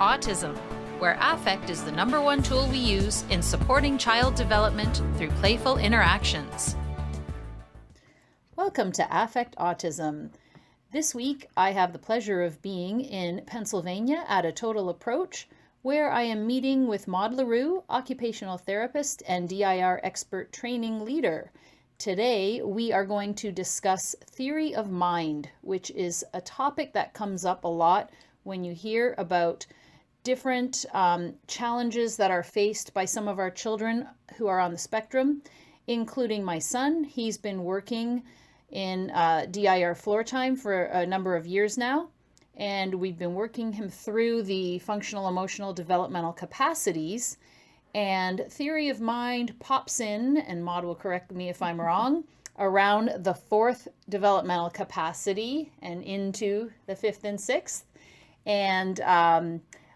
Autism, where affect is the number one tool we use in supporting child development through playful interactions. Welcome to Affect Autism. This week, I have the pleasure of being in Pennsylvania at A Total Approach, where I am meeting with Maude Le Roux, occupational therapist and DIR Expert Training Leader. Today, we are going to discuss theory of mind, which is a topic that comes up a lot when you hear about different challenges that are faced by some of our children who are on the spectrum, including my son. He's been working in DIR floor time for a number of years now, and we've been working him through the functional, emotional, developmental capacities. And theory of mind pops in, and Maude will correct me if I'm wrong, around the fourth developmental capacity and into the fifth and sixth. And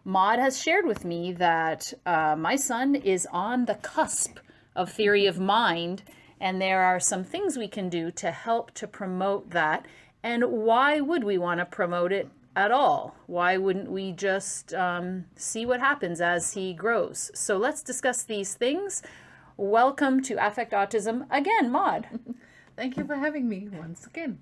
Maude has shared with me that my son is on the cusp of theory of mind, and there are some things we can do to help to promote that. And why would we want to promote it at all? Why wouldn't we just see what happens as he grows? So let's discuss these things. Welcome to Affect Autism again, Maude. Thank you for having me once again.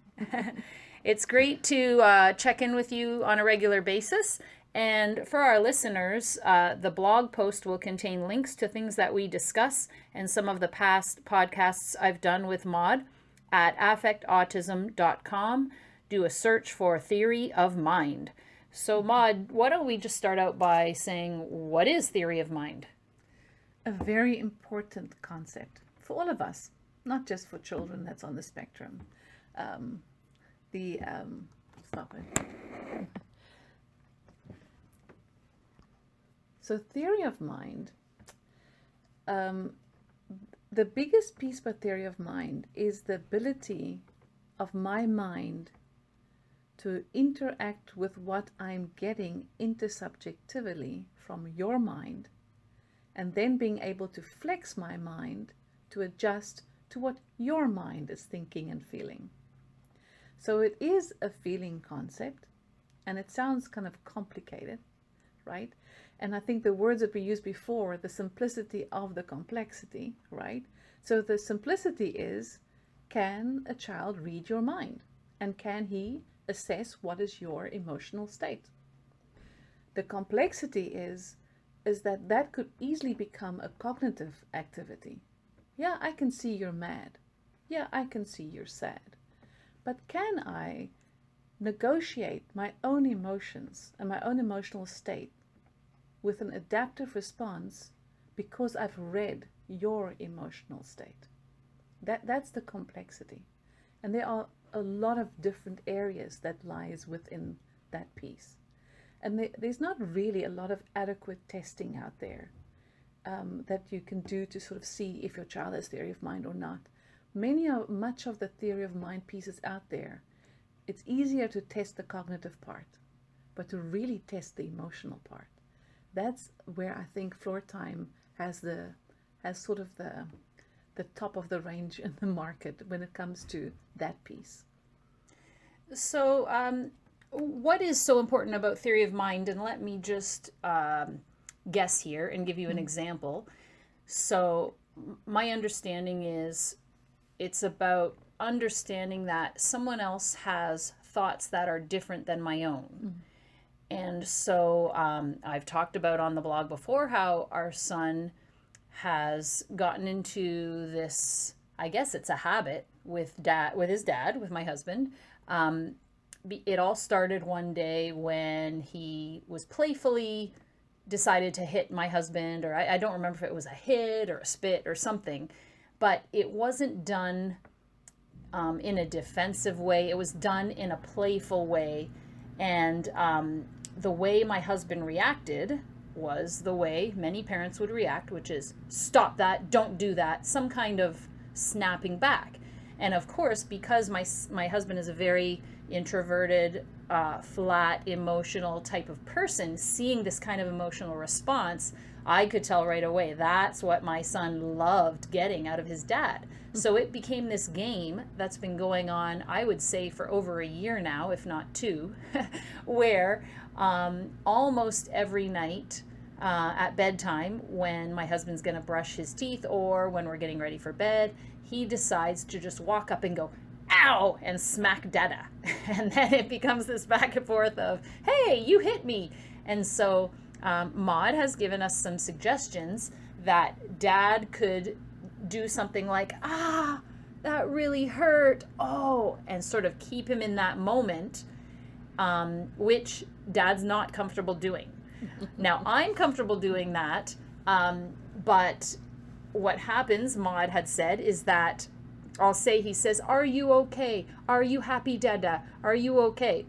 It's great to check in with you on a regular basis. And for our listeners, the blog post will contain links to things that we discuss and some of the past podcasts I've done with Maude at affectautism.com. Do a search for theory of mind. So Maude, why don't we just start out by saying, what is theory of mind? A very important concept for all of us, not just for children that's on the spectrum. Stop it. So theory of mind, the biggest piece about theory of mind is the ability of my mind to interact with what I'm getting intersubjectively from your mind, and then being able to flex my mind to adjust to what your mind is thinking and feeling. So it is a feeling concept, and it sounds kind of complicated, right? And I think the words that we used before, the simplicity of the complexity, right? So the simplicity is, can a child read your mind? And can he assess what is your emotional state? The complexity is that could easily become a cognitive activity. Yeah, I can see you're mad. Yeah, I can see you're sad. But can I negotiate my own emotions and my own emotional state with an adaptive response because I've read your emotional state? That's the complexity. And there are a lot of different areas that lies within that piece. And there's not really a lot of adequate testing out there that you can do to sort of see if your child has theory of mind or not. Much of the theory of mind pieces out there, it's easier to test the cognitive part, but to really test the emotional part, that's where I think floor time has sort of the top of the range in the market when it comes to that piece. So what is so important about theory of mind? And let me just guess here and give you an example. So my understanding is it's about understanding that someone else has thoughts that are different than my own. And so I've talked about on the blog before how our son has gotten into this, I guess it's a habit with his dad, with my husband. It all started one day when he was playfully decided to hit my husband, or I don't remember if it was a hit or a spit or something, but it wasn't done in a defensive way. It was done in a playful way. And the way my husband reacted was the way many parents would react, which is stop that, don't do that, some kind of snapping back. And of course, because my husband is a very introverted, flat, emotional type of person, seeing this kind of emotional response, I could tell right away that's what my son loved getting out of his dad. So it became this game that's been going on, I would say, for over a year now, if not two, where almost every night at bedtime, when my husband's going to brush his teeth or when we're getting ready for bed, he decides to just walk up and go, ow, and smack Dada. And then it becomes this back and forth of, hey, you hit me. And so Maude has given us some suggestions that Dad could do something like, that really hurt, oh, and sort of keep him in that moment, which Dad's not comfortable doing. Now, I'm comfortable doing that, but what happens, Maude had said, is that he says, are you okay? Are you happy, Dada? Are you okay?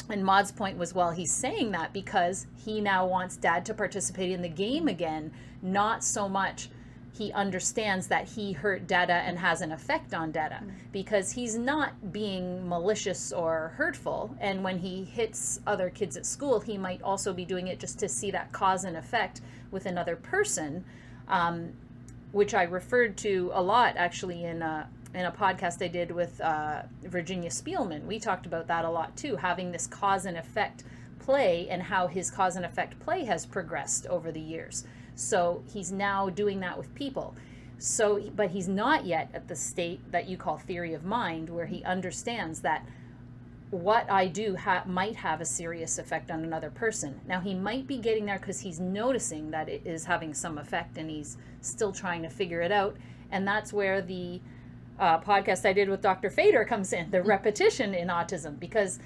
And Maude's point was, well, he's saying that because he now wants Dad to participate in the game again, not so much he understands that he hurt Dada and has an effect on Dada, because he's not being malicious or hurtful. And when he hits other kids at school, he might also be doing it just to see that cause and effect with another person, which I referred to a lot actually in a podcast I did with Virginia Spielman. We talked about that a lot too, having this cause and effect play and how his cause and effect play has progressed over the years. So he's now doing that with people. So, but he's not yet at the state that you call theory of mind, where he understands that what I do might have a serious effect on another person. Now, he might be getting there because he's noticing that it is having some effect and he's still trying to figure it out. And that's where the podcast I did with Dr. Fader comes in, the repetition in autism, because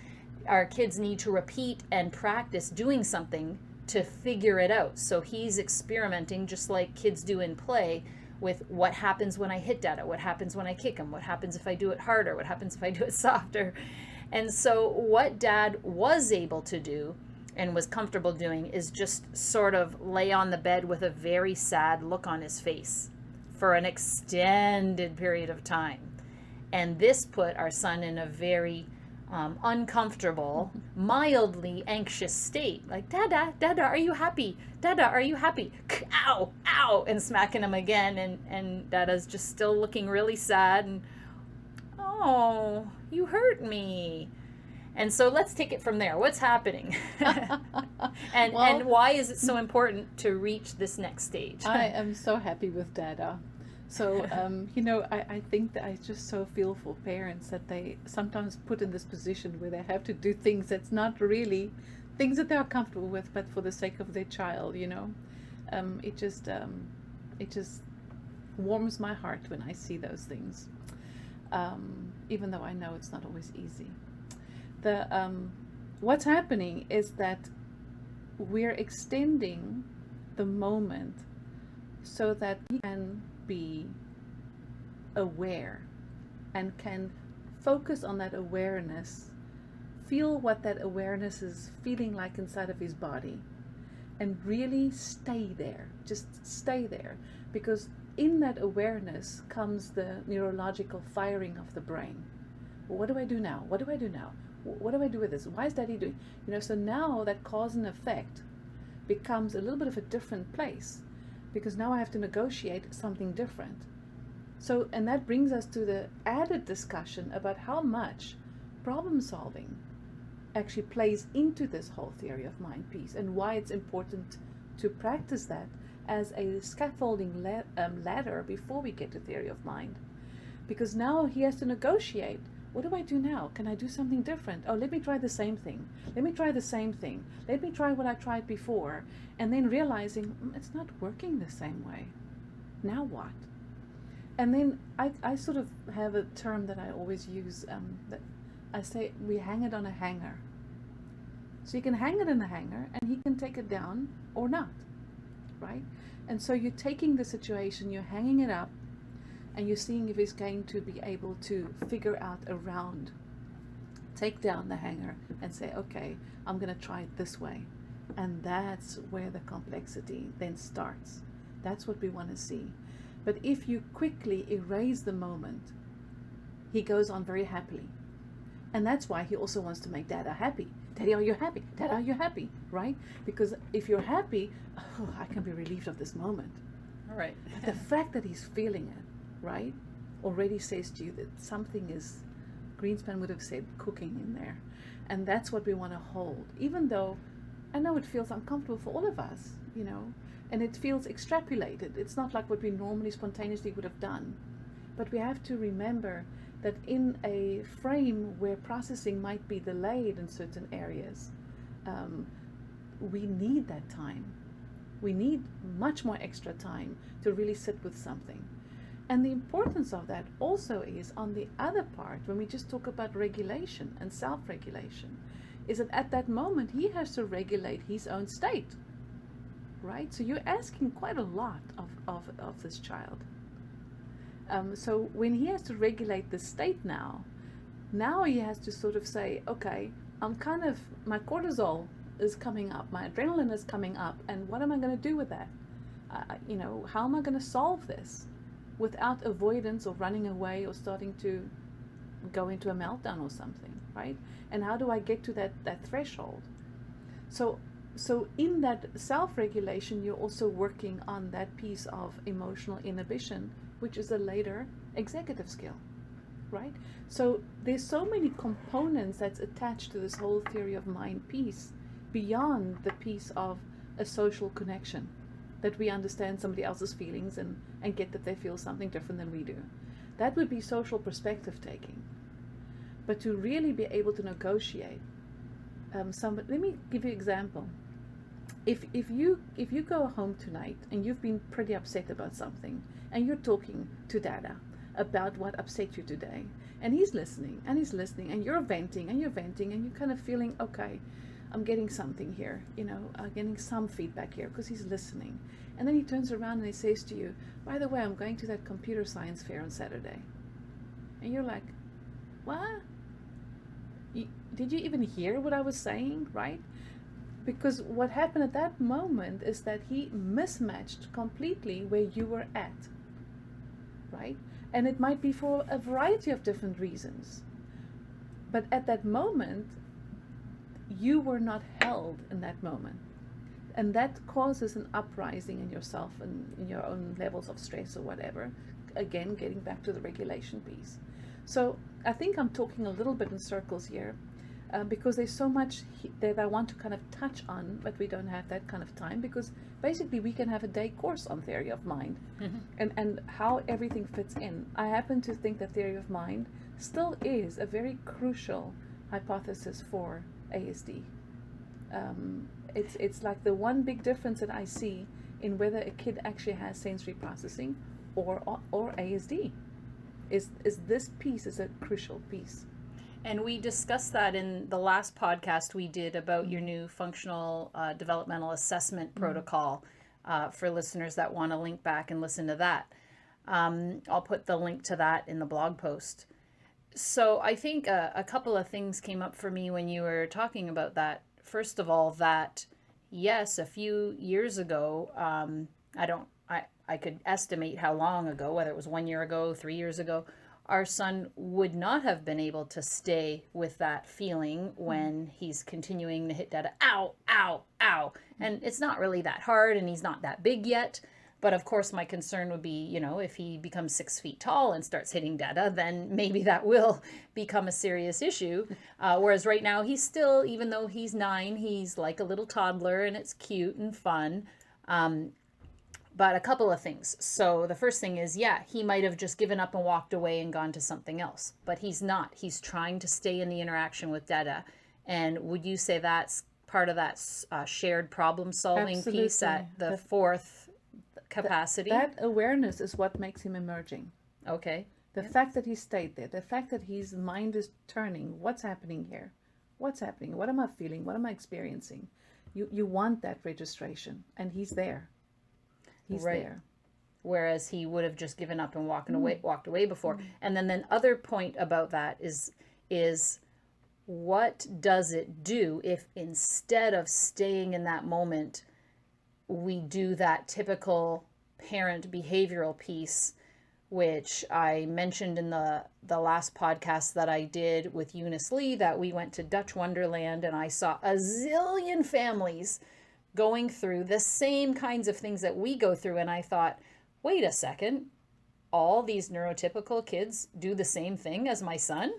our kids need to repeat and practice doing something to figure it out. So he's experimenting just like kids do in play with what happens when I hit Dada, what happens when I kick him, what happens if I do it harder, what happens if I do it softer. And so what Dad was able to do and was comfortable doing is just sort of lay on the bed with a very sad look on his face for an extended period of time. And this put our son in a very uncomfortable, mildly anxious state. Like, Dada, Dada, are you happy? Dada, are you happy? Ow, ow, and smacking him again. And Dada's just still looking really sad. And, oh, you hurt me. And so let's take it from there. What's happening? And why is it so important to reach this next stage? I am so happy with Dada. So, I think that I just so feel for parents that they sometimes put in this position where they have to do things that's not really things that they are comfortable with, but for the sake of their child, it just warms my heart when I see those things, even though I know it's not always easy. What's happening is that we're extending the moment so that we can be aware and can focus on that awareness, feel what that awareness is feeling like inside of his body, and really stay there. Just stay there, because in that awareness comes the neurological firing of the brain. Well, what do I do now? What do I do now? What do I do with this? Why is Daddy doing? So now that cause and effect becomes a little bit of a different place, because now I have to negotiate something different. So, and that brings us to the added discussion about how much problem solving actually plays into this whole theory of mind piece, and why it's important to practice that as a scaffolding ladder before we get to theory of mind. Because now he has to negotiate. What do I do now? Can I do something different? Oh, let me try the same thing. Let me try the same thing. Let me try what I tried before. And then realizing it's not working the same way. Now what? And then I sort of have a term that I always use. That I say we hang it on a hanger. So you can hang it in a hanger and he can take it down or not, right? And so you're taking the situation, you're hanging it up, and you're seeing if he's going to be able to figure out around, take down the hanger and say, okay, I'm going to try it this way. And that's where the complexity then starts. That's what we want to see. But if you quickly erase the moment, he goes on very happily. And that's why he also wants to make Dada happy. Daddy, are you happy? Dad, are you happy? Right? Because if you're happy, I can be relieved of this moment. All right. But the fact that he's feeling it, right, already says to you that something is, Greenspan would have said, cooking in there. And that's what we want to hold, even though I know it feels uncomfortable for all of us, and it feels extrapolated. It's not like what we normally spontaneously would have done. But we have to remember that in a frame where processing might be delayed in certain areas, we need that time. We need much more extra time to really sit with something. And the importance of that also is on the other part, when we just talk about regulation and self-regulation, is that at that moment he has to regulate his own state, right? So you're asking quite a lot of this child. So when he has to regulate the state now he has to sort of say, okay, my cortisol is coming up, my adrenaline is coming up, and what am I going to do with that? How am I going to solve this without avoidance or running away or starting to go into a meltdown or something, right? And how do I get to that threshold? So in that self-regulation, you're also working on that piece of emotional inhibition, which is a later executive skill, right? So there's so many components that's attached to this whole theory of mind piece beyond the piece of a social connection, that we understand somebody else's feelings and get that they feel something different than we do. That would be social perspective taking. But to really be able to negotiate, let me give you an example. If you go home tonight and you've been pretty upset about something, and you're talking to Dada about what upset you today, and he's listening, and you're venting, and you're kind of feeling, okay, I'm getting something here, getting some feedback here because he's listening. And then he turns around and he says to you, by the way, I'm going to that computer science fair on Saturday. And you're like, what? Did you even hear what I was saying, right? Because what happened at that moment is that he mismatched completely where you were at, right? And it might be for a variety of different reasons. But at that moment, you were not held in that moment. And that causes an uprising in yourself and in your own levels of stress or whatever. Again, getting back to the regulation piece. So I think I'm talking a little bit in circles here because there's so much that I want to kind of touch on, but we don't have that kind of time, because basically we can have a day course on theory of mind and how everything fits in. I happen to think that theory of mind still is a very crucial hypothesis for ASD. It's like the one big difference that I see in whether a kid actually has sensory processing or ASD is this piece is a crucial piece. And we discussed that in the last podcast we did about your new functional developmental assessment protocol for listeners that want to link back and listen to that. I'll put the link to that in the blog post. So I think a couple of things came up for me when you were talking about that. First of all, that yes, a few years ago, I could estimate how long ago, whether it was 1 year ago, 3 years ago, our son would not have been able to stay with that feeling when he's continuing to hit Dada, ow, ow, ow. And it's not really that hard and he's not that big yet. But of course, my concern would be, if he becomes 6 feet tall and starts hitting Dada, then maybe that will become a serious issue. Whereas right now, he's still, even though he's 9, he's like a little toddler and it's cute and fun. But a couple of things. So the first thing is, he might have just given up and walked away and gone to something else. But he's not. He's trying to stay in the interaction with Dada. And would you say that's part of that shared problem-solving piece at the fourth capacity? That awareness is what makes him emerging. Okay. The fact that he stayed there, the fact that his mind is turning, what's happening here? What's happening? What am I feeling? What am I experiencing? You want that registration, and he's there. He's there. Whereas he would have just given up and walked away before. And then the other point about that is what does it do if instead of staying in that moment, we do that typical parent behavioral piece, which I mentioned in the last podcast that I did with Eunice Lee, that we went to Dutch Wonderland and I saw a zillion families going through the same kinds of things that we go through. And I thought, wait a second, all these neurotypical kids do the same thing as my son.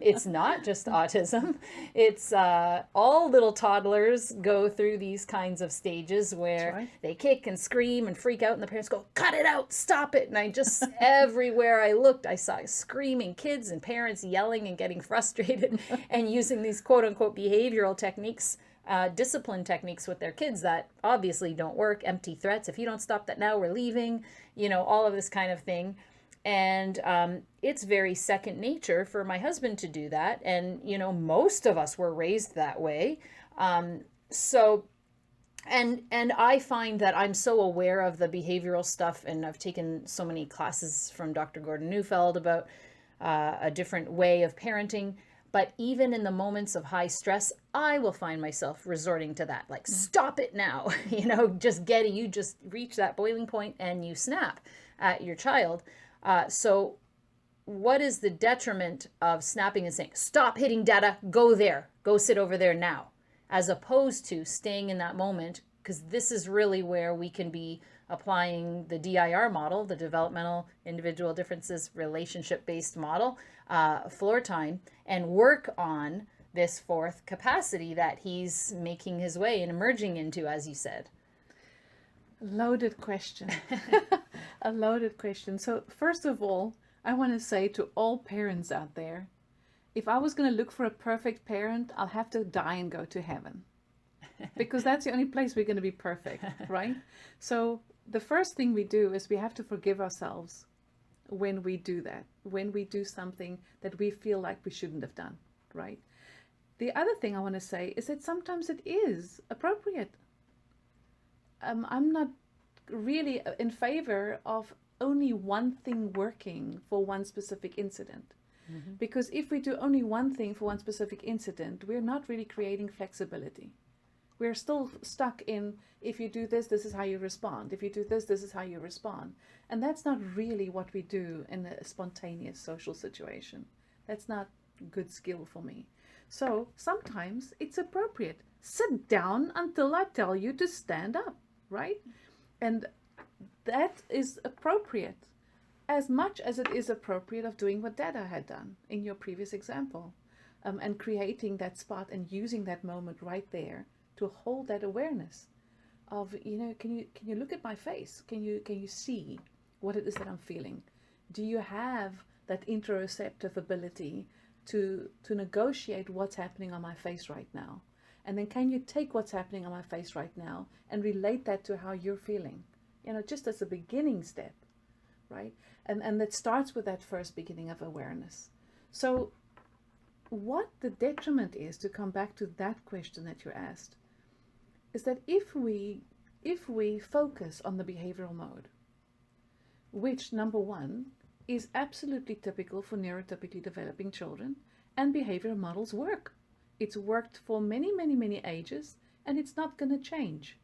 It's not just autism. It's all little toddlers go through these kinds of stages where right. they kick and scream and freak out, and the parents go, cut it out, stop it. And I just, everywhere I looked, I saw screaming kids and parents yelling and getting frustrated and using these quote unquote behavioral techniques, discipline techniques with their kids that obviously don't work. Empty threats. If you don't stop that now, we're leaving, all of this kind of thing. And it's very second nature for my husband to do that. And, most of us were raised that way. So I find that I'm so aware of the behavioral stuff, and I've taken so many classes from Dr. Gordon Neufeld about a different way of parenting. But even in the moments of high stress, I will find myself resorting to that. Like, stop it now. You just reach that boiling point and you snap at your child. So what is the detriment of snapping and saying, stop hitting data, go there, go sit over there now, as opposed to staying in that moment? Because this is really where we can be applying the DIR model, the Developmental Individual Differences Relationship-Based Model, floor time, and work on this fourth capacity that he's making his way and emerging into, as you said. Loaded question. A loaded question. So first of all, I want to say to all parents out there, if I was going to look for a perfect parent, I'll have to die and go to heaven. Because that's the only place we're going to be perfect, right? So the first thing we do is we have to forgive ourselves when we do that, when we do something that we feel like we shouldn't have done, right? The other thing I want to say is that sometimes it is appropriate. I'm not really in favor of only one thing working for one specific incident. Mm-hmm. Because if we do only one thing for one specific incident, we're not really creating flexibility. We're still stuck in, if you do this, this is how you respond. If you do this, this is how you respond. And that's not really what we do in a spontaneous social situation. That's not good skill for me. So sometimes it's appropriate. Sit down until I tell you to stand up, right? And that is appropriate as much as it is appropriate of doing what Dada had done in your previous example, and creating that spot and using that moment right there to hold that awareness of, can you look at my face? Can you see what it is that I'm feeling? Do you have that interoceptive ability to negotiate what's happening on my face right now? And then can you take what's happening on my face right now and relate that to how you're feeling? Just as a beginning step, right? And that starts with that first beginning of awareness. So what the detriment is, to come back to that question that you asked, is that if we focus on the behavioral mode, which, number one, is absolutely typical for neurotypically developing children, and behavioral models work. It's worked for many, many, many ages, and it's not going to change.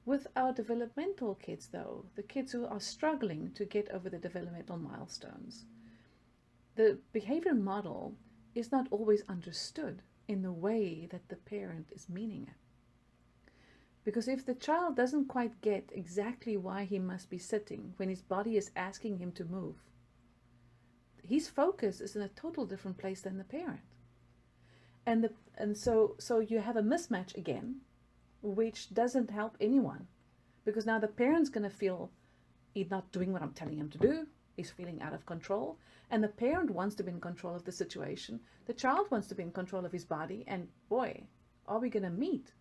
With our developmental kids, though, the kids who are struggling to get over the developmental milestones, the behavior model is not always understood in the way that the parent is meaning it. Because if the child doesn't quite get exactly why he must be sitting when his body is asking him to move, his focus is in a total different place than the parent. And so you have a mismatch again, which doesn't help anyone. Because now the parent's going to feel he's not doing what I'm telling him to do. He's feeling out of control. And the parent wants to be in control of the situation. The child wants to be in control of his body. And boy, are we going to meet?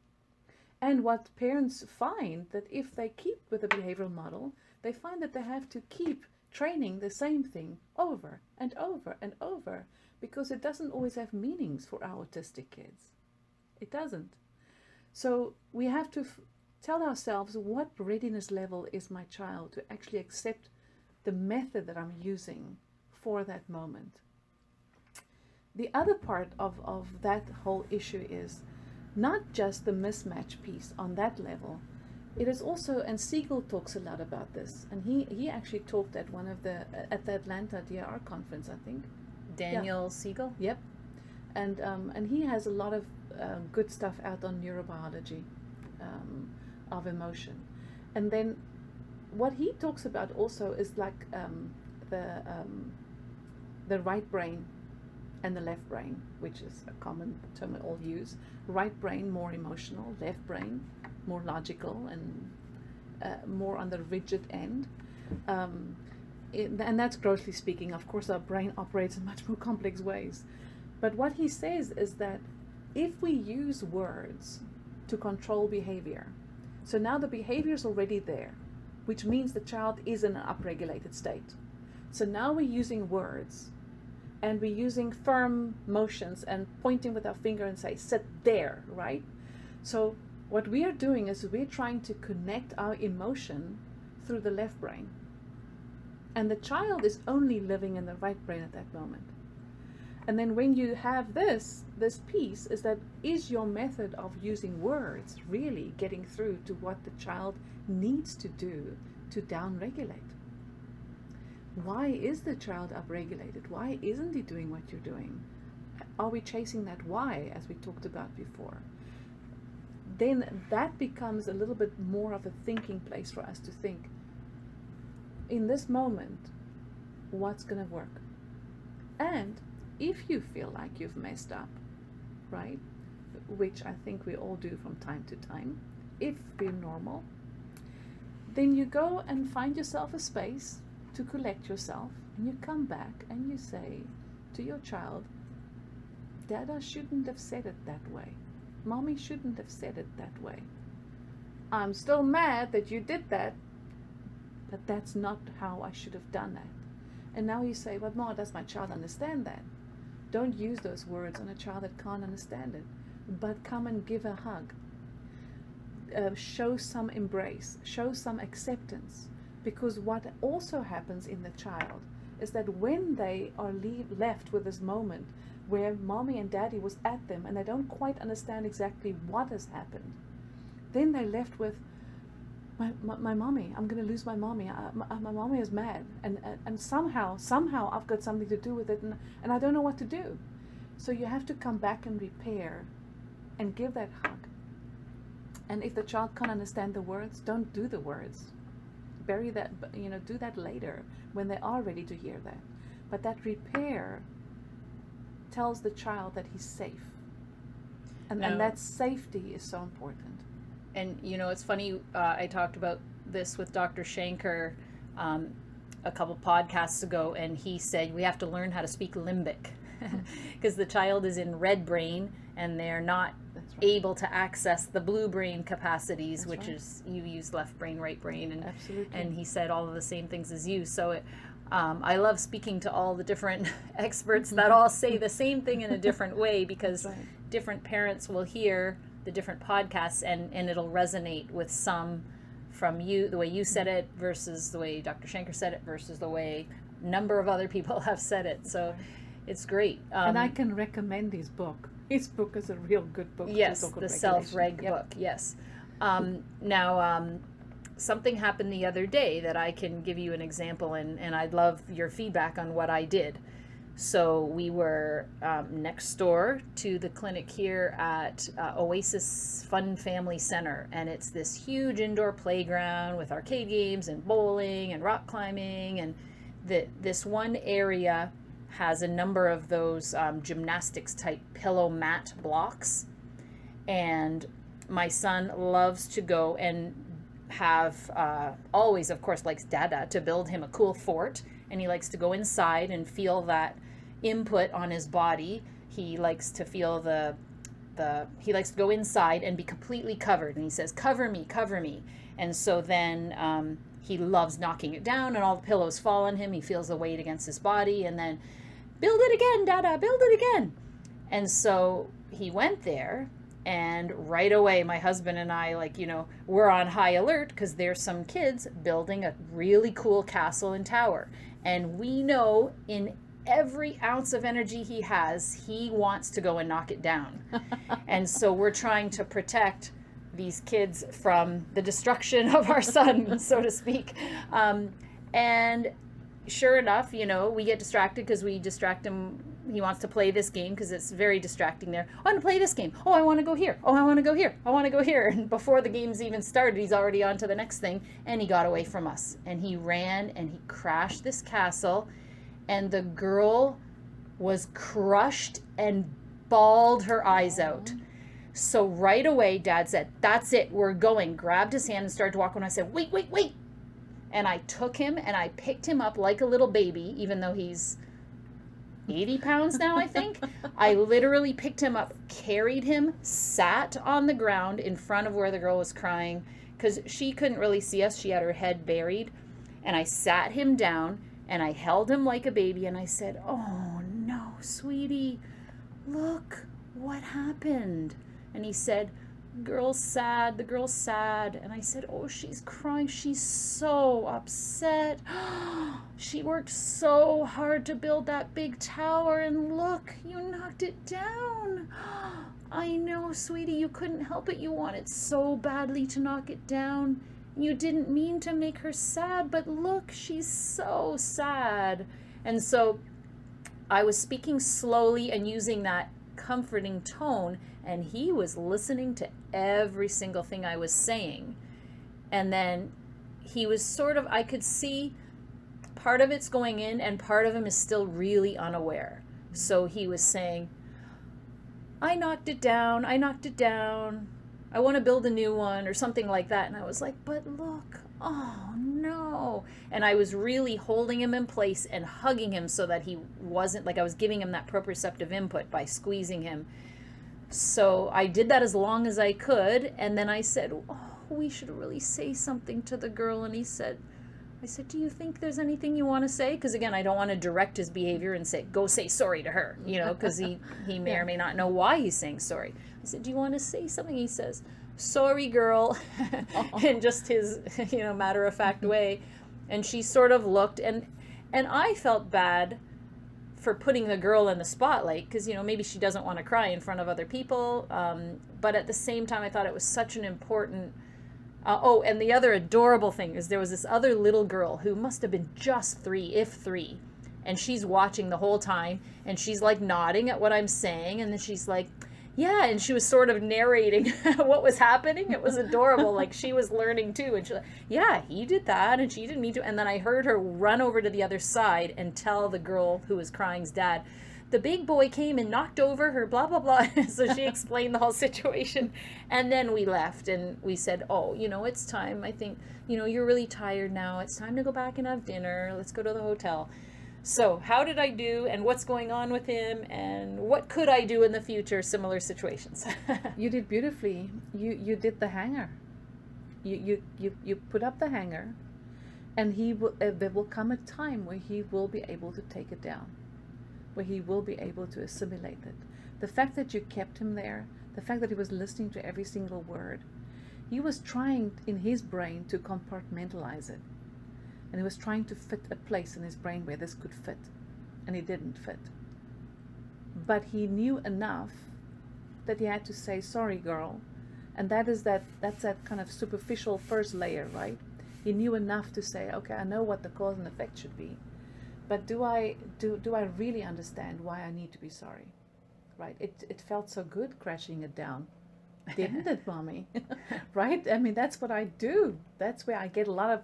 And what parents find, that if they keep with the behavioral model, they find that they have to keep training the same thing over and over and over, because it doesn't always have meanings for our autistic kids. It doesn't. So we have to tell ourselves, what readiness level is my child to actually accept the method that I'm using for that moment? The other part of that whole issue is not just the mismatch piece on that level. It is also, and Siegel talks a lot about this, and he actually talked at at the Atlanta DIR conference, I think. Daniel Siegel? Yep. And he has a lot of good stuff out on neurobiology of emotion. And then what he talks about also is like the right brain and the left brain, which is a common term we all use. Right brain more emotional, left brain more logical and more on the rigid end. And that's grossly speaking. Of course, our brain operates in much more complex ways. But what he says is that if we use words to control behavior, so now the behavior is already there, which means the child is in an upregulated state. So now we're using words, and we're using firm motions and pointing with our finger and say, sit there, right? So what we are doing is we're trying to connect our emotion through the left brain. And the child is only living in the right brain at that moment. And then when you have this piece is that, is your method of using words really getting through to what the child needs to do to downregulate? Why is the child upregulated? Why isn't he doing what you're doing? Are we chasing that why, as we talked about before? Then that becomes a little bit more of a thinking place for us to think, in this moment, what's going to work? And if you feel like you've messed up, right, which I think we all do from time to time, if we're normal, then you go and find yourself a space to collect yourself, and you come back and you say to your child, Dada shouldn't have said it that way. Mommy shouldn't have said it that way. I'm still mad that you did that, but that's not how I should have done that. And now you say, well, Ma, does my child understand that? Don't use those words on a child that can't understand it, but come and give a hug. Show some embrace, show some acceptance. Because what also happens in the child is that when they are left with this moment where mommy and daddy was at them and they don't quite understand exactly what has happened, then they're left with, my mommy, I'm going to lose my mommy. My mommy is mad, and somehow I've got something to do with it, and I don't know what to do. So you have to come back and repair and give that hug. And if the child can't understand the words, don't do the words. Bury that, do that later when they are ready to hear that. But that repair tells the child that he's safe. And that safety is so important. And, it's funny, I talked about this with Dr. Shanker a couple podcasts ago, and he said we have to learn how to speak limbic because the child is in red brain and they're not able to access the blue brain capacities, which is, you use left brain, right brain, and Absolutely. And he said all of the same things as you. So I love speaking to all the different experts that all say the same thing in a different way, because different parents will hear the different podcasts and it'll resonate with some from you, the way you said it versus the way Dr. Shanker said it versus the way a number of other people have said it. So it's great. And I can recommend his book. His book is a real good book. Yes, the self-reg book, yes. Now, something happened the other day that I can give you an example, and I'd love your feedback on what I did. So we were next door to the clinic here at Oasis Fun Family Center, and it's this huge indoor playground with arcade games and bowling and rock climbing, and this one area has a number of those gymnastics type pillow mat blocks, and my son loves to go and have always, of course, likes Dada to build him a cool fort, and he likes to go inside and feel that input on his body. He likes to feel he likes to go inside and be completely covered, and he says, cover me. And so then he loves knocking it down and all the pillows fall on him. He feels the weight against his body, and then build it again, Dada, build it again. And so he went there, and right away my husband and I, we're on high alert because there's some kids building a really cool castle and tower, and we know in every ounce of energy he has, he wants to go and knock it down. And so we're trying to protect these kids from the destruction of our son, so to speak. And sure enough, we get distracted because we distract him he wants to play this game because it's very distracting there. I want to play this game. Oh, I want to go here. Oh, I want to go here. I want to go here. And before the game's even started, he's already on to the next thing. And he got away from us. And he ran and he crashed this castle. And the girl was crushed and bawled her eyes out. So right away, Dad said, that's it, we're going. Grabbed his hand and started to walk. And I said, wait, wait, wait. And I took him and I picked him up like a little baby, even though he's 80 pounds now, I think. I literally picked him up, carried him, sat on the ground in front of where the girl was crying because she couldn't really see us. She had her head buried. And I sat him down and I held him like a baby and I said, oh no, sweetie, look what happened. And he said, girl's sad, the girl's sad. And I said, oh, she's crying, she's so upset. She worked so hard to build that big tower and look, you knocked it down. I know, sweetie, you couldn't help it. You wanted so badly to knock it down. You didn't mean to make her sad, but look, she's so sad. And so I was speaking slowly and using that comforting tone, and he was listening to every single thing I was saying. And then he was sort of, I could see part of it's going in and part of him is still really unaware. So he was saying, I knocked it down, I want to build a new one or something like that. And I was like, but look, oh no. And I was really holding him in place and hugging him so that he wasn't, like I was giving him that proprioceptive input by squeezing him. So I did that as long as I could. And then I said, oh, we should really say something to the girl. And I said, do you think there's anything you want to say? Because again, I don't want to direct his behavior and say, go say sorry to her, because he may or may not know why he's saying sorry. I said, do you want to say something? He says, sorry, girl, in just his, matter-of-fact way. And she sort of looked, and I felt bad for putting the girl in the spotlight because, maybe she doesn't want to cry in front of other people. But at the same time, I thought it was such an important... and the other adorable thing is there was this other little girl who must have been just 3, if 3. And she's watching the whole time. And she's like nodding at what I'm saying. And then she's like, yeah. And she was sort of narrating what was happening. It was adorable. Like she was learning too. And she's like, yeah, he did that. And she didn't mean to. And then I heard her run over to the other side and tell the girl who was crying's dad, the big boy came and knocked over her, blah, blah, blah. So she explained the whole situation. And then we left and we said, oh, it's time. I think, you're really tired now. It's time to go back and have dinner. Let's go to the hotel. So how did I do and what's going on with him and what could I do in the future? Similar situations. You did beautifully. You did the hangar. You put up the hangar and there will come a time where he will be able to take it down, where he will be able to assimilate it. The fact that you kept him there, the fact that he was listening to every single word, he was trying in his brain to compartmentalize it. And he was trying to fit a place in his brain where this could fit. And it didn't fit. But he knew enough that he had to say, sorry, girl. And that's that kind of superficial first layer, right? He knew enough to say, okay, I know what the cause and effect should be. But do I really understand why I need to be sorry? Right? It felt so good crashing it down. Didn't it, Mommy? Right? I mean, that's what I do. That's where I get a lot of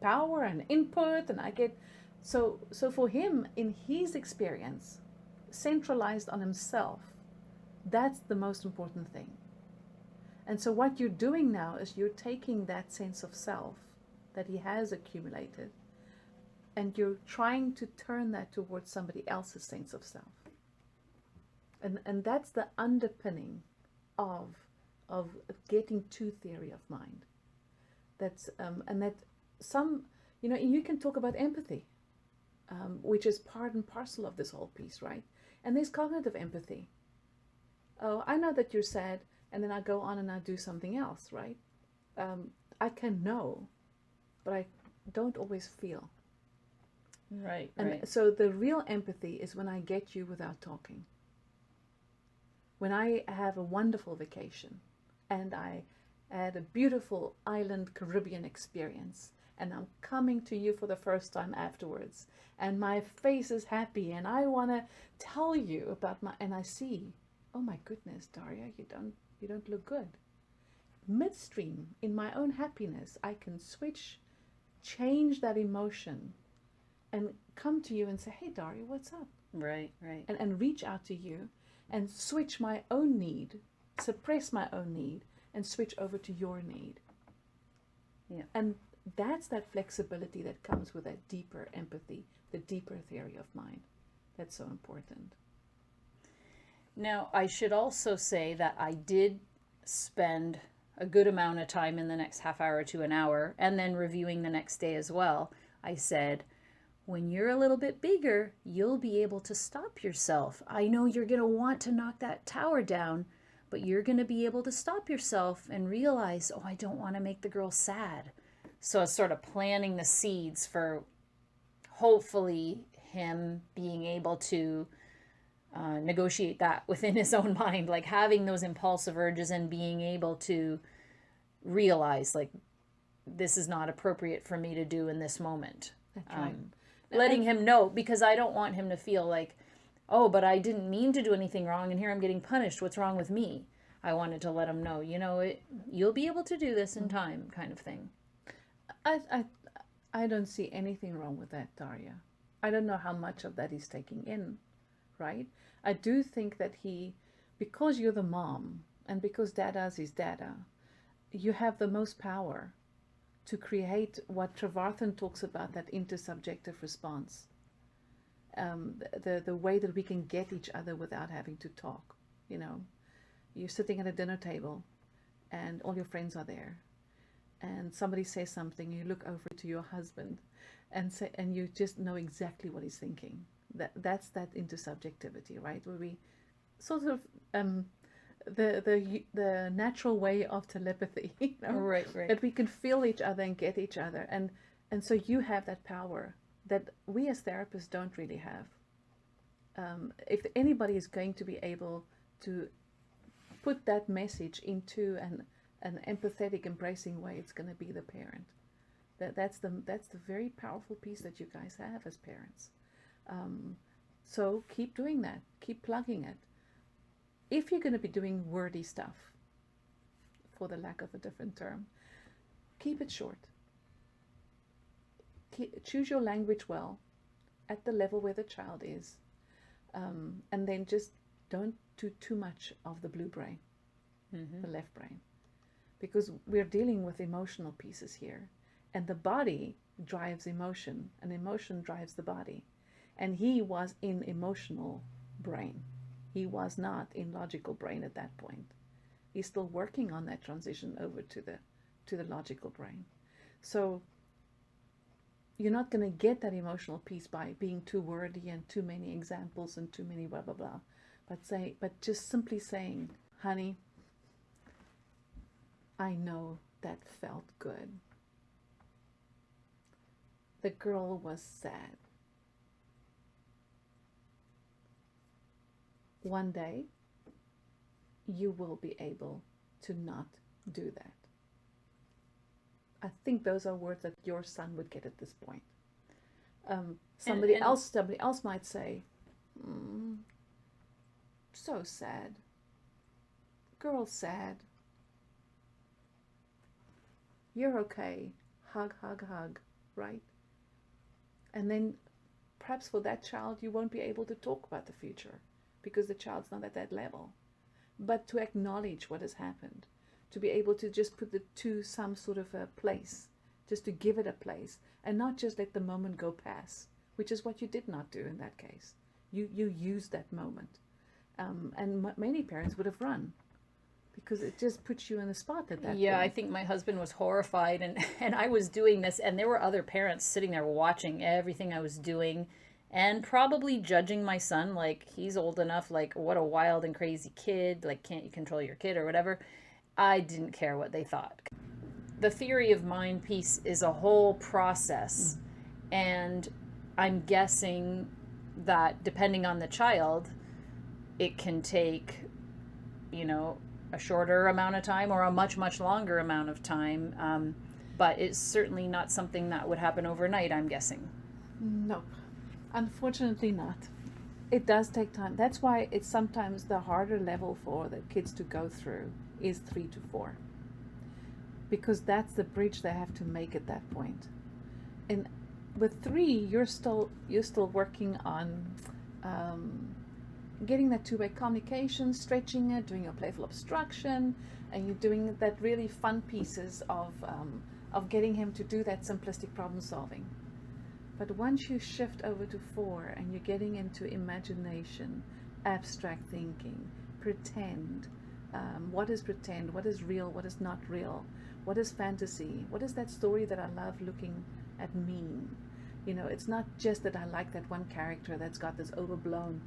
power and input, and I get so for him, in his experience, centralized on himself, that's the most important thing. And so what you're doing now is you're taking that sense of self that he has accumulated and you're trying to turn that towards somebody else's sense of self. And that's the underpinning of getting to theory of mind. That's and that some, you can talk about empathy, which is part and parcel of this whole piece, right? And there's cognitive empathy. Oh, I know that you're sad, and then I go on and I do something else, right? I can know, but I don't always feel. Right. And so the real empathy is when I get you without talking. When I have a wonderful vacation, and I had a beautiful island Caribbean experience, and I'm coming to you for the first time afterwards, and my face is happy, and I want to tell you about and I see, oh my goodness, Daria, you don't look good. Midstream, in my own happiness, I can switch, change that emotion, and come to you and say, hey, Daria, what's up? Right. And reach out to you and switch my own need, suppress my own need, and switch over to your need. Yeah. And that's that flexibility that comes with that deeper empathy, the deeper theory of mind. That's so important. Now, I should also say that I did spend a good amount of time in the next half hour to an hour, and then reviewing the next day as well. I said, when you're a little bit bigger, you'll be able to stop yourself. I know you're going to want to knock that tower down, but you're going to be able to stop yourself and realize, oh, I don't want to make the girl sad. So it's sort of planting the seeds for hopefully him being able to negotiate that within his own mind, like having those impulsive urges and being able to realize, like, this is not appropriate for me to do in this moment. That's right. Letting him know, because I don't want him to feel like, oh, but I didn't mean to do anything wrong and here I'm getting punished. What's wrong with me? I wanted to let him know, you'll be able to do this in time, kind of thing. I don't see anything wrong with that, Daria. I don't know how much of that he's taking in, right? I do think that because you're the mom and because Dada's his Dada, you have the most power to create what Trevarthen talks about, that intersubjective response. The way that we can get each other without having to talk. You're sitting at a dinner table and all your friends are there, and somebody says something, you look over to your husband and you just know exactly what he's thinking. That's that intersubjectivity, right? Where we sort of the natural way of telepathy, Right. That we can feel each other and get each other, and so you have that power that we as therapists don't really have. If anybody is going to be able to put that message into an empathetic, embracing way, it's going to be the parent. That's the very powerful piece that you guys have as parents. So keep doing that. Keep plugging it. If you're going to be doing wordy stuff, for the lack of a different term, keep it short. Choose your language well, at the level where the child is, and then just don't do too much of the blue brain, the left brain, because we're dealing with emotional pieces here, and the body drives emotion, and emotion drives the body, and he was in emotional brain. He was not in logical brain at that point. He's still working on that transition over to the logical brain. So you're not going to get that emotional piece by being too wordy and too many examples and too many blah blah blah. But just simply saying, honey, I know that felt good. The girl was sad. One day, you will be able to not do that. I think those are words that your son would get at this point. Somebody else might say, so sad. Girl's sad. You're okay. Hug, hug, hug, right? And then perhaps for that child, you won't be able to talk about the future because the child's not at that level. But to acknowledge what has happened, to be able to just put it to some sort of a place, just to give it a place, and not just let the moment go past, which is what you did not do in that case. You used that moment. And many parents would have run because it just puts you in the spot at that point. I think my husband was horrified, and I was doing this, and there were other parents sitting there watching everything I was doing and probably judging my son, like, he's old enough, like, what a wild and crazy kid, like, can't you control your kid or whatever. I didn't care what they thought. The theory of mind piece is a whole process, and I'm guessing that depending on the child, it can take, a shorter amount of time or a much, much longer amount of time. but it's certainly not something that would happen overnight, I'm guessing. Nope, unfortunately not. It does take time. That's why it's sometimes the harder level for the kids to go through is 3 to 4, because that's the bridge they have to make at that point. And with 3, you're still working on getting that two-way communication, stretching it, doing your playful obstruction, and you're doing that really fun pieces of getting him to do that simplistic problem solving. But once you shift over to 4 and you're getting into imagination, abstract thinking, pretend, what is pretend, what is real, what is not real, what is fantasy, what is that story that I love looking at mean? You know, it's not just that I like that one character that's got this overblown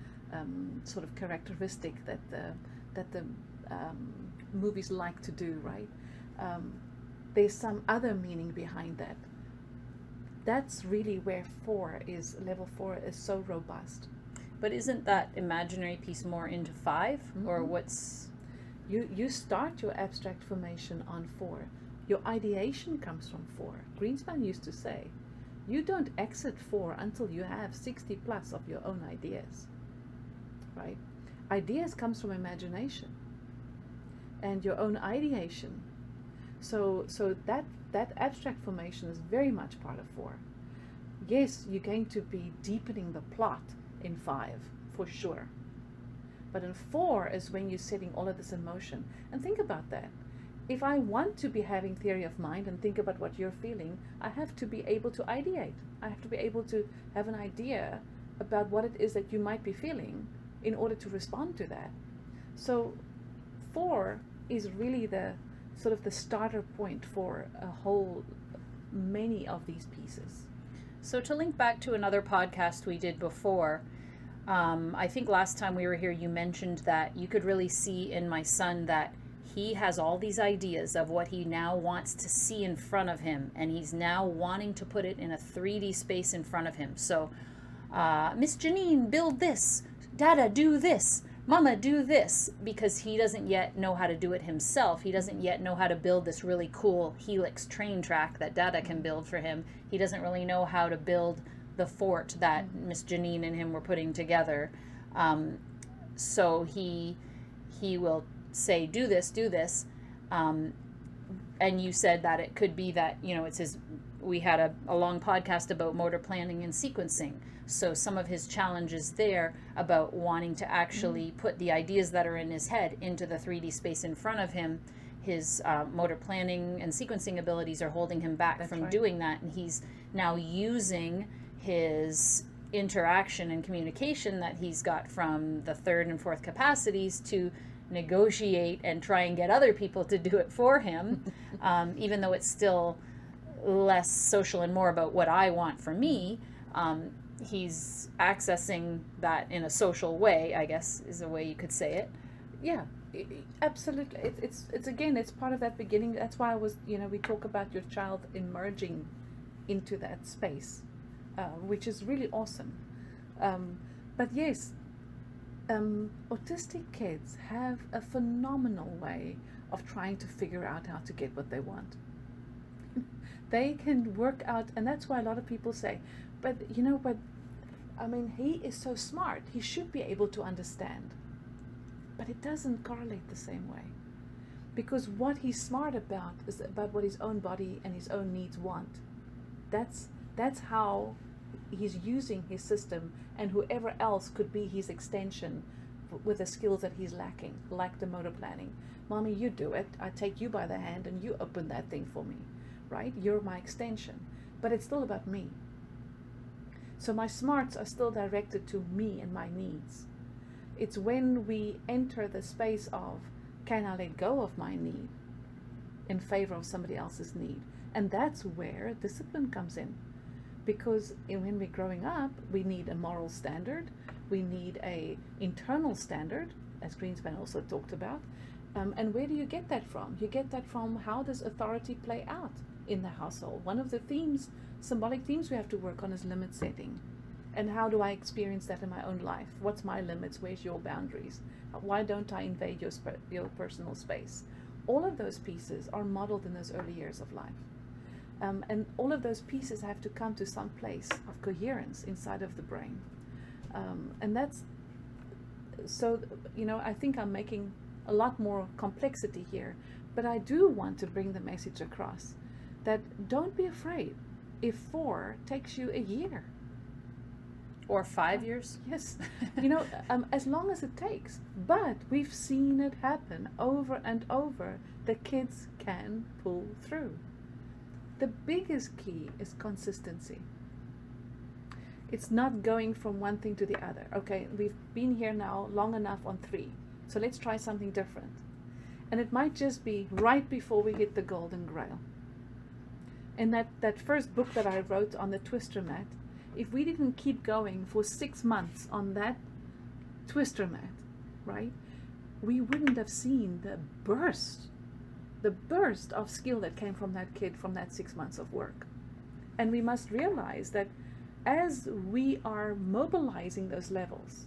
sort of characteristic that the movies like to do, right? There's some other meaning behind that. That's really where level 4 is so robust. But isn't that imaginary piece more into 5? Mm-hmm. Or what's... You start your abstract formation on 4. Your ideation comes from 4. Greenspan used to say, you don't exit 4 until you have 60 plus of your own ideas, right? Ideas comes from imagination and your own ideation. So that abstract formation is very much part of 4. Yes, you're going to be deepening the plot in 5, for sure. But in 4 is when you're setting all of this in motion. And think about that. If I want to be having theory of mind and think about what you're feeling, I have to be able to ideate. I have to be able to have an idea about what it is that you might be feeling in order to respond to that. So 4 is really the sort of the starter point for many of these pieces. So to link back to another podcast we did before, I think last time we were here you mentioned that you could really see in my son that he has all these ideas of what he now wants to see in front of him, and he's now wanting to put it in a 3D space in front of him. So, Miss Janine, build this. Dada, do this. Mama, do this. Because he doesn't yet know how to do it himself. He doesn't yet know how to build this really cool helix train track that Dada can build for him. He doesn't really know how to build the fort that Miss Janine and him were putting together. So he will say, do this. And you said that it could be that, it's his, we had a long podcast about motor planning and sequencing. So some of his challenges there about wanting to actually put the ideas that are in his head into the 3D space in front of him, his motor planning and sequencing abilities are holding him back from doing that. And he's now using his interaction and communication that he's got from the 3rd and 4th capacities to negotiate and try and get other people to do it for him, even though it's still less social and more about what I want for me. He's accessing that in a social way, I guess is a way you could say it. Yeah, absolutely. It's again, it's part of that beginning. That's why I was, we talk about your child emerging into that space, which is really awesome. But yes, autistic kids have a phenomenal way of trying to figure out how to get what they want. They can work out, and that's why a lot of people say, but he is so smart, he should be able to understand. But it doesn't correlate the same way. Because what he's smart about is about what his own body and his own needs want. That's how he's using his system, and whoever else could be his extension with the skills that he's lacking, like the motor planning. Mommy, you do it. I take you by the hand and you open that thing for me, right? You're my extension. But it's still about me. So my smarts are still directed to me and my needs. It's when we enter the space of, can I let go of my need in favor of somebody else's need? And that's where discipline comes in. Because when we're growing up, we need a moral standard, we need a internal standard, as Greenspan also talked about. And where do you get that from? You get that from how does authority play out in the household. One of the themes, symbolic themes we have to work on is limit setting. And how do I experience that in my own life? What's my limits? Where's your boundaries? Why don't I invade your personal space? All of those pieces are modeled in those early years of life. And all of those pieces have to come to some place of coherence inside of the brain. And that's, so, I think I'm making a lot more complexity here, but I do want to bring the message across that don't be afraid if 4 takes you a year. Or 5 years? Yes, as long as it takes. But we've seen it happen over and over. The kids can pull through. The biggest key is consistency. It's not going from one thing to the other. Okay, we've been here now long enough on 3, so let's try something different. And it might just be right before we hit the golden grail. And that first book that I wrote on the twister mat, if we didn't keep going for 6 months on that twister mat, right, we wouldn't have seen the burst of skill that came from that kid from that 6 months of work. And we must realize that as we are mobilizing those levels,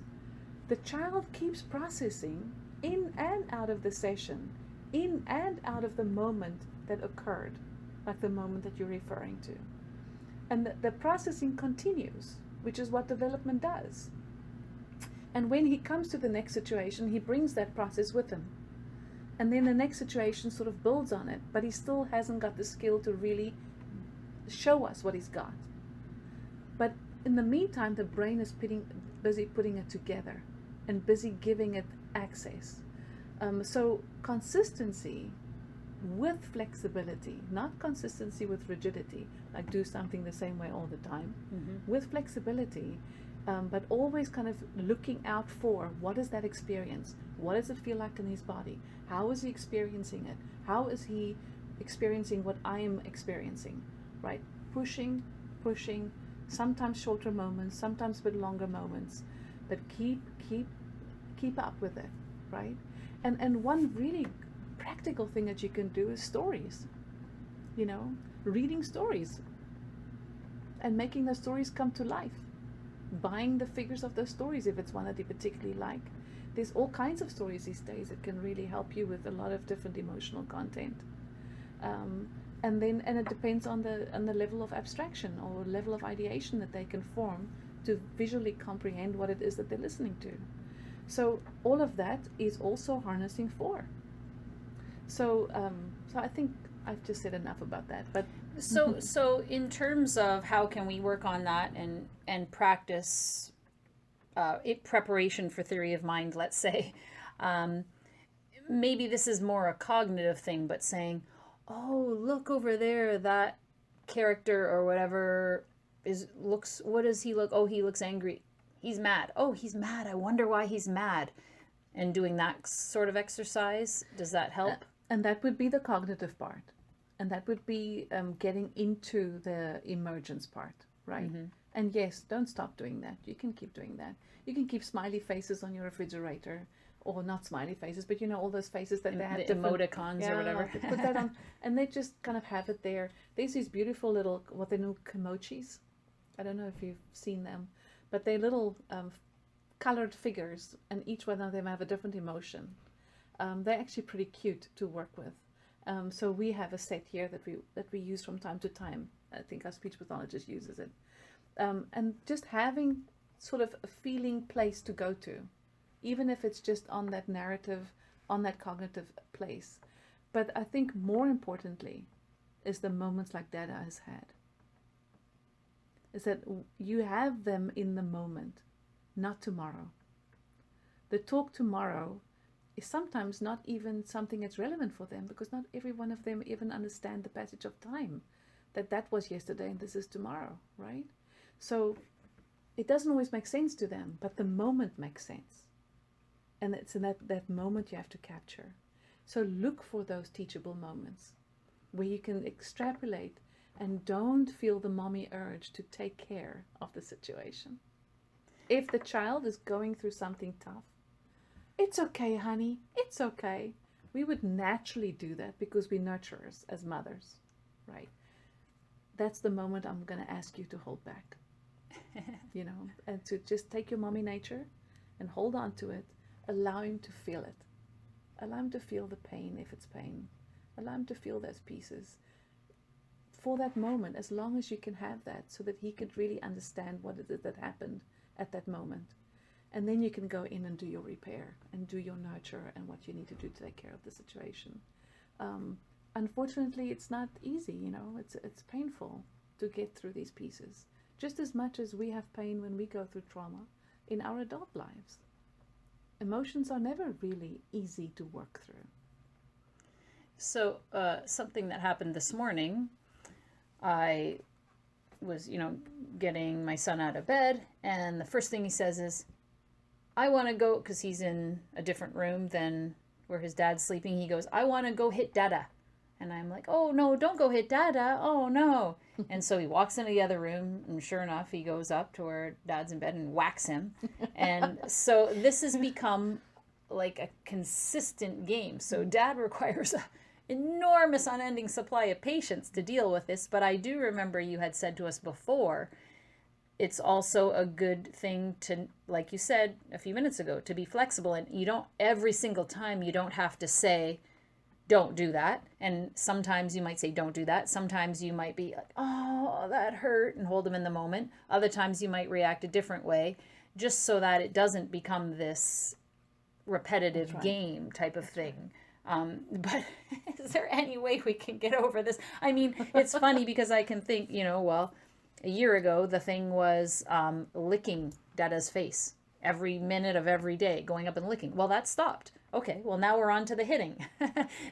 the child keeps processing in and out of the session, in and out of the moment that occurred, like the moment that you're referring to. And the processing continues, which is what development does. And when he comes to the next situation, he brings that process with him. And then the next situation sort of builds on it, but he still hasn't got the skill to really show us what he's got. But in the meantime, the brain is busy putting it together and busy giving it access. So consistency with flexibility, not consistency with rigidity, like do something the same way all the time, with flexibility, but always kind of looking out for what is that experience? What does it feel like in his body? How is he experiencing it? How is he experiencing what I am experiencing, right? Pushing, sometimes shorter moments, sometimes a bit longer moments, but keep up with it, right? And one really practical thing that you can do is stories, reading stories and making the stories come to life, buying the figures of those stories if it's one that you particularly like. There's all kinds of stories these days that can really help you with a lot of different emotional content. And it depends on the level of abstraction or level of ideation that they can form to visually comprehend what it is that they're listening to. So all of that is also harnessing 4. So I think I've just said enough about that. But so in terms of how can we work on that and practice preparation for theory of mind, let's say, maybe this is more a cognitive thing, but saying, oh, look over there, that character or whatever what does he look? Oh, he looks angry. He's mad. Oh, he's mad. I wonder why he's mad. And doing that sort of exercise, does that help? And that would be the cognitive part. And that would be getting into the emergence part, right? Mm-hmm. And yes, don't stop doing that. You can keep doing that. You can keep smiley faces on your refrigerator, or not smiley faces, but all those faces that they have the emoticons or whatever. They put that on, and they just kind of have it there. There's these beautiful little, what they know, kimochis. I don't know if you've seen them, but they're little colored figures, and each one of them have a different emotion. They're actually pretty cute to work with. So we have a set here that we use from time to time. I think our speech pathologist uses it. And just having sort of a feeling place to go to, even if it's just on that narrative, on that cognitive place. But I think more importantly is the moments like Dada has had. Is that you have them in the moment, not tomorrow. The talk tomorrow is sometimes not even something that's relevant for them, because not every one of them even understand the passage of time, that was yesterday and this is tomorrow, right? So it doesn't always make sense to them, but the moment makes sense. And it's in that moment you have to capture. So look for those teachable moments where you can extrapolate and don't feel the mommy urge to take care of the situation. If the child is going through something tough, it's okay, honey, it's okay. We would naturally do that because we're nurturers as mothers, right? That's the moment I'm going to ask you to hold back, and to just take your mommy nature and hold on to it. Allow him to feel it. Allow him to feel the pain if it's pain. Allow him to feel those pieces. for that moment, as long as you can have that, so that he could really understand what it is that happened at that moment. And then you can go in and do your repair and do your nurture and what you need to do to take care of the situation. Unfortunately, it's not easy, you know, it's painful to get through these pieces, just as much as we have pain when we go through trauma in our adult lives. Emotions are never really easy to work through. So something that happened this morning, I was, getting my son out of bed, and the first thing he says is, I want to go, because he's in a different room than where his dad's sleeping. He goes, I want to go hit Dada. And I'm like, oh, no, don't go hit Dada. Oh, no. And so he walks into the other room, and sure enough, he goes up to where Dad's in bed and whacks him. And so this has become like a consistent game. So Dad requires an enormous unending supply of patience to deal with this. But I do remember you had said to us before, it's also a good thing to, like you said a few minutes ago, to be flexible. And you don't, every single time, you don't have to say, don't do that. And sometimes you might say, don't do that. Sometimes you might be like, oh, that hurt, and hold them in the moment. Other times you might react a different way, just so that it doesn't become this repetitive game type of thing. But is there any way we can get over this? I mean, it's funny because I can think, well, a year ago, the thing was licking Dada's face every minute of every day, going up and licking. Well, that stopped. Okay, well, now we're on to the hitting.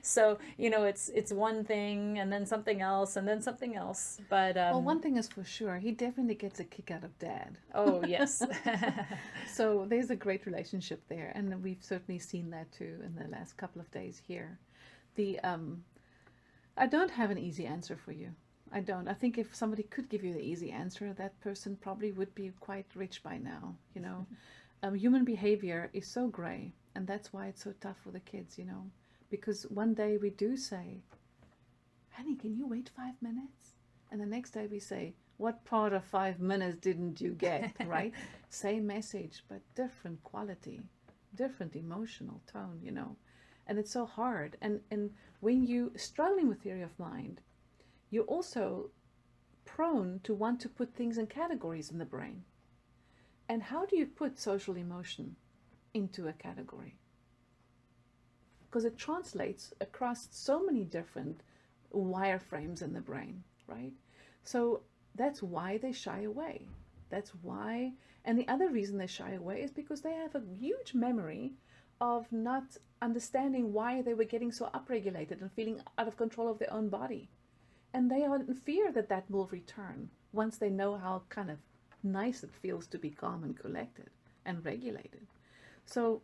So, it's one thing and then something else and then something else. But well, one thing is for sure, he definitely gets a kick out of Dad. Oh, yes. So there's a great relationship there. And we've certainly seen that too in the last couple of days here. I don't have an easy answer for you. I don't. I think if somebody could give you the easy answer, that person probably would be quite rich by now, Human behavior is so gray, and that's why it's so tough for the kids, because one day we do say, honey, can you wait 5 minutes? And the next day we say, what part of 5 minutes didn't you get, right? Same message, but different quality, different emotional tone, and it's so hard. And when you're struggling with theory of mind, you're also prone to want to put things in categories in the brain. And how do you put social emotion into a category? Because it translates across so many different wireframes in the brain, right? So that's why they shy away. That's why, and the other reason they shy away is because they have a huge memory of not understanding why they were getting so upregulated and feeling out of control of their own body. And they are in fear that that will return once they know how kind of nice it feels to be calm and collected and regulated. So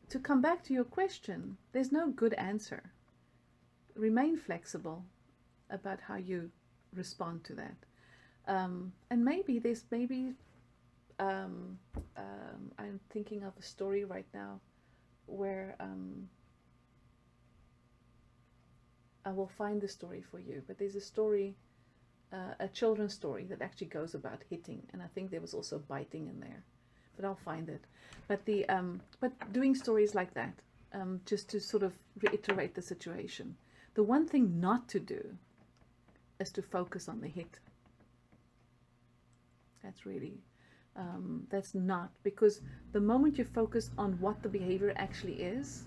to come back to your question, there's no good answer. Remain flexible about how you respond to that. And I'm thinking of a story right now where I will find the story for you, but there's a story, a children's story that actually goes about hitting, and I think there was also biting in there, but I'll find it. But but doing stories like that, just to sort of reiterate the situation. The one thing not to do is to focus on the hit. That's really, that's not, because the moment you focus on what the behavior actually is,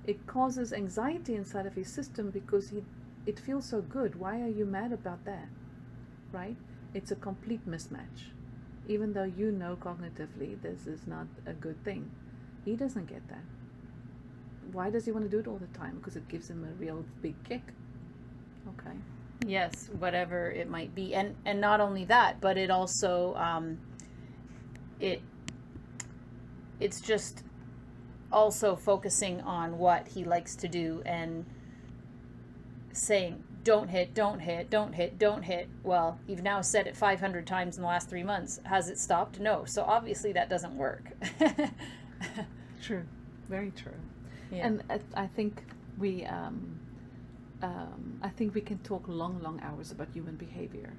it causes anxiety inside of his system because it feels so good. Why are you mad about that? Right? It's a complete mismatch. Even though you know cognitively this is not a good thing, he doesn't get that. Why does he want to do it all the time? Because it gives him a real big kick. Okay. Yes, whatever it might be. And not only that, but it also, it's just also focusing on what he likes to do and saying, don't hit, don't hit, don't hit, don't hit. Well, you've now said it 500 times in the last 3 months. Has it stopped? No. So obviously that doesn't work. True. Very true. Yeah. And I think we can talk long hours about human behavior.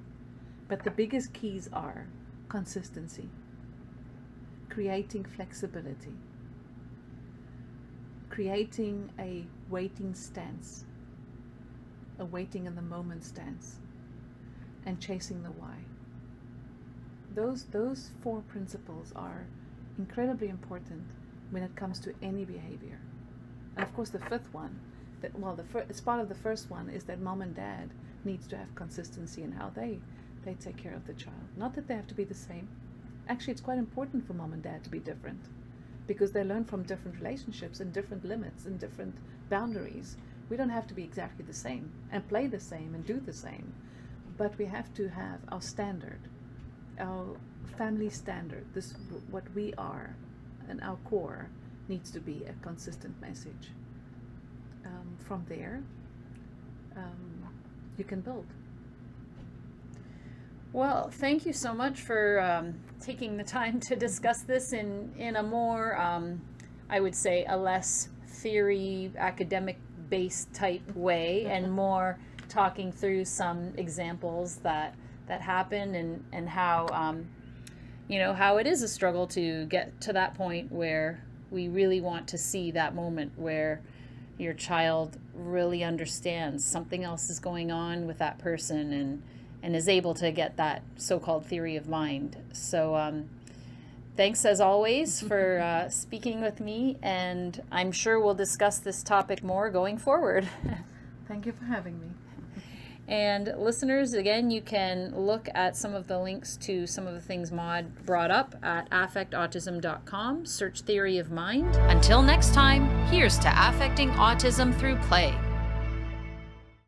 But the biggest keys are consistency, creating flexibility, creating a waiting stance, a waiting in the moment stance, and chasing the why. Those 4 principles are incredibly important when it comes to any behavior. And of course the 5th one, it's part of the first one, is that mom and dad needs to have consistency in how they take care of the child. Not that they have to be the same. Actually, it's quite important for mom and dad to be different, because they learn from different relationships and different limits and different boundaries. We don't have to be exactly the same and play the same and do the same, but we have to have our standard, our family standard. This, what we are, and our core needs to be a consistent message. From there, you can build. Well, thank you so much for taking the time to discuss this in a more, I would say, a less theory, academic-based type way, and more talking through some examples that happen, and how, how it is a struggle to get to that point where we really want to see that moment where your child really understands something else is going on with that person, and is able to get that so-called theory of mind. So thanks as always for speaking with me, and I'm sure we'll discuss this topic more going forward. Thank you for having me. And listeners, again, you can look at some of the links to some of the things Maude brought up at affectautism.com. Search Theory of Mind. Until next time, here's to affecting autism through play.